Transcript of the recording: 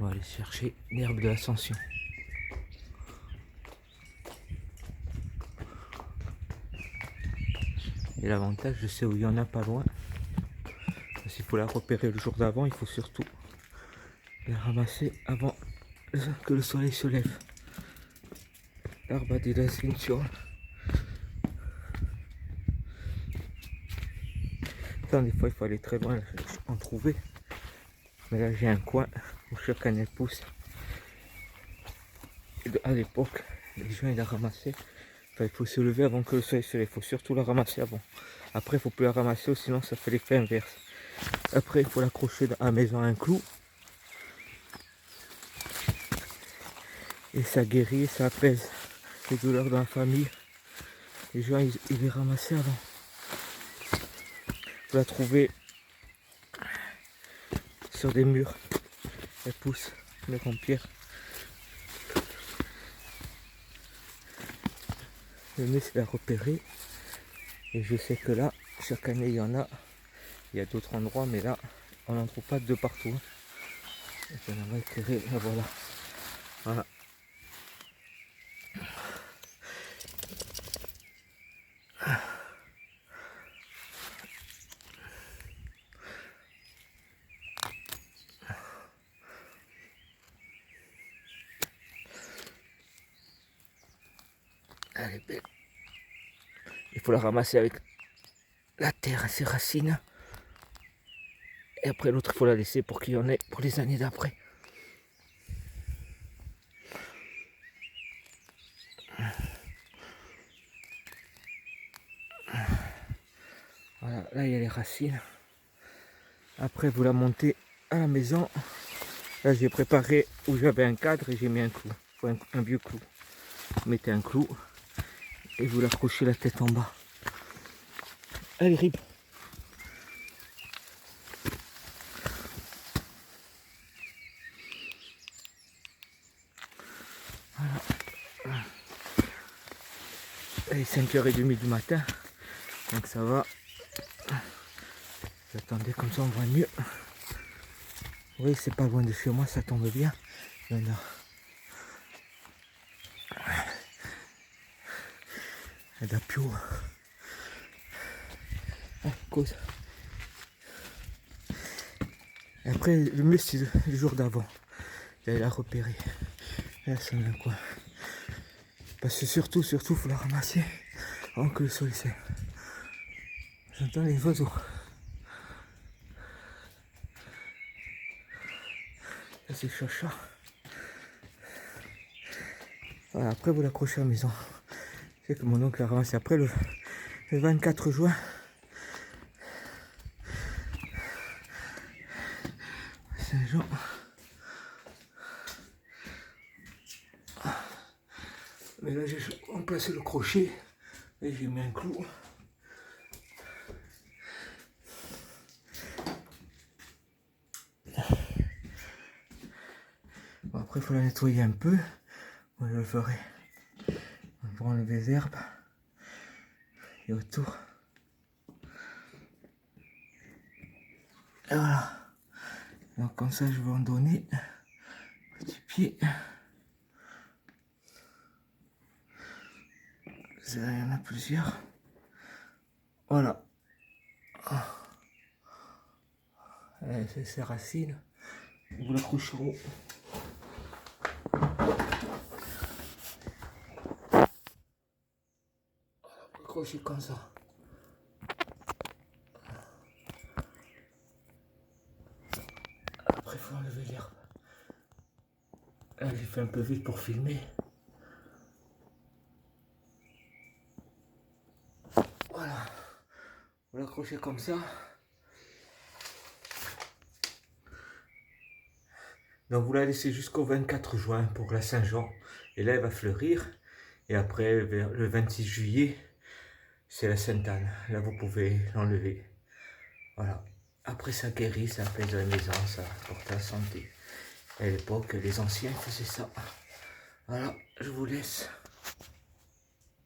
On va aller chercher l'herbe de l'Ascension. Et l'avantage, je sais où il y en a pas loin. S'il faut la repérer le jour d'avant, il faut surtout la ramasser avant que le soleil se lève. L'herbe de l'Ascension. Des fois il faut aller très loin en trouver. Mais là j'ai un coin où chaque année pousse. Et à l'époque, les gens ils la ramassaient. Enfin, il faut se lever avant que le soleil se lève. Il faut surtout la ramasser avant. Après il faut plus la ramasser, sinon ça fait l'effet inverse. Après il faut l'accrocher à la maison à un clou. Et ça guérit, ça apaise les douleurs dans la famille. Les gens ils les ramassaient avant. Faut la trouver sur des murs. Elle pousse, murs en pierre. Le mieux c'est la repérer. Et je sais que là, chaque année il y en a. Il y a d'autres endroits, mais là, on n'en trouve pas de partout. Et puis on va éclairer, là, voilà. Voilà. Elle est belle. Il faut la ramasser avec la terre à ses racines. Et après l'autre, il faut la laisser pour qu'il y en ait pour les années d'après. Voilà, là il y a les racines. Après vous la montez à la maison. Là j'ai préparé où j'avais un cadre et j'ai mis un clou. Il faut un vieux clou. Vous mettez un clou et vous l'accrochez la tête en bas. Allez rib. Voilà. Il est 5h30 du matin. Donc ça va. Attendez, comme ça on voit mieux. Oui, c'est pas loin de chez moi, ça tombe bien. Il y en a. Il y a Pio. Ah, cause. Et après, le mieux c'est le jour d'avant. D'aller la repérer. Là, c'est un coin. Parce que surtout, faut la ramasser avant que le soleil se lève. J'entends les oiseaux. Là, c'est chacha. Voilà, après, vous l'accrochez à la maison. C'est que mon oncle a ramassé après le 24 juin. Saint-Jean. Mais là, j'ai remplacé le crochet et j'ai mis un clou. Bon, après, il faut la nettoyer un peu. Moi, je le ferai. Pour enlever les herbes. Et autour. Et voilà. Donc, comme ça, je vais en donner. Petit pied. Il y en a plusieurs. Voilà. C'est ses racines. Vous l'accrocherez. Accrocher comme ça. Après, il faut enlever l'herbe. Là, j'ai fait un peu vite pour filmer. Voilà. Vous l'accrochez comme ça. Donc vous la laissez jusqu'au 24 juin pour la Saint-Jean. Et là, elle va fleurir. Et après, vers le 26 juillet, c'est la Sainte-Anne. Là, vous pouvez l'enlever. Voilà. Après, ça guérit, ça apaise la maison, ça apporte la santé. À l'époque, les anciens faisaient ça. Voilà, je vous laisse.